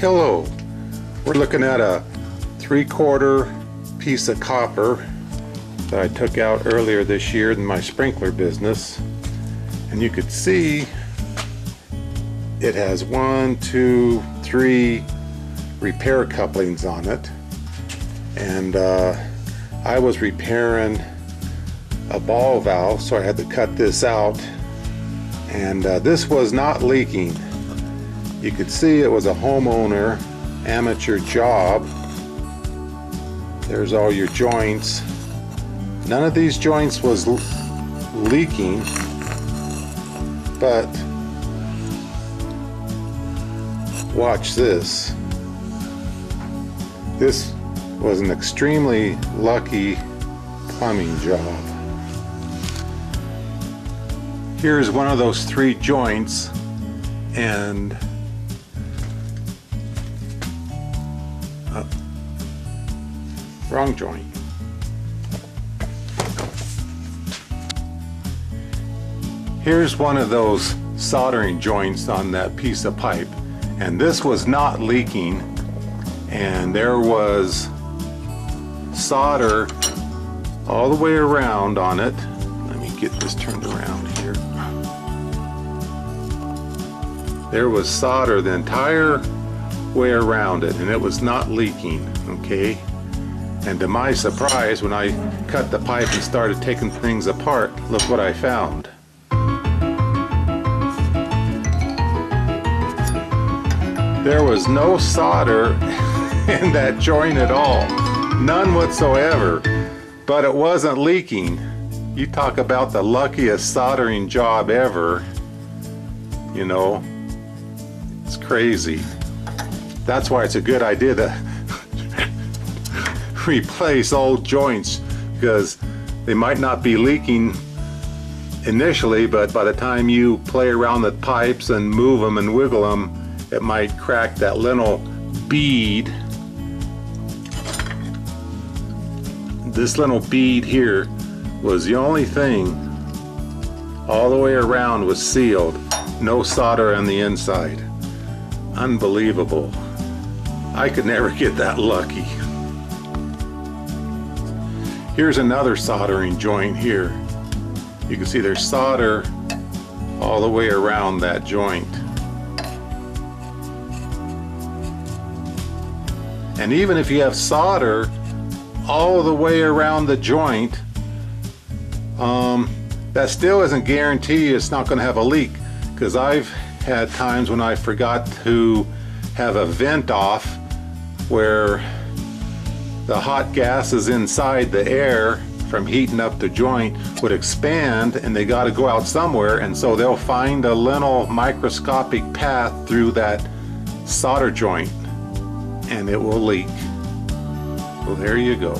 Hello, we're looking at a 3/4 piece of copper that I took out earlier this year in my sprinkler business, and you could see it has 1, 2, 3 repair couplings on it, and I was repairing a ball valve, so I had to cut this out, and this was not leaking. You could see it was a homeowner amateur job. There's all your joints. None of these joints was leaking, but watch this. This was an extremely lucky plumbing job. Here's one of those 3 joints, and wrong joint. Here's one of those soldering joints on that piece of pipe, and this was not leaking, and there was solder all the way around on it. Let me get this turned around here. There was solder the entire way around it, and it was not leaking, okay? And to my surprise, when I cut the pipe and started taking things apart, look what I found. There was no solder in that joint at all. None whatsoever. But it wasn't leaking. You talk about the luckiest soldering job ever. You know, it's crazy. That's why it's a good idea to replace old joints, because they might not be leaking initially, but by the time you play around the pipes and move them and wiggle them, it might crack that little bead. This little bead here was the only thing all the way around was sealed. No solder on the inside. Unbelievable. I could never get that lucky. Here's another soldering joint here. You can see there's solder all the way around that joint. And even if you have solder all the way around the joint, that still isn't guaranteed it's not going to have a leak, because I've had times when I forgot to have a vent off where the hot gases inside the air from heating up the joint would expand, and they got to go out somewhere, and so they'll find a little microscopic path through that solder joint, and it will leak. Well, there you go.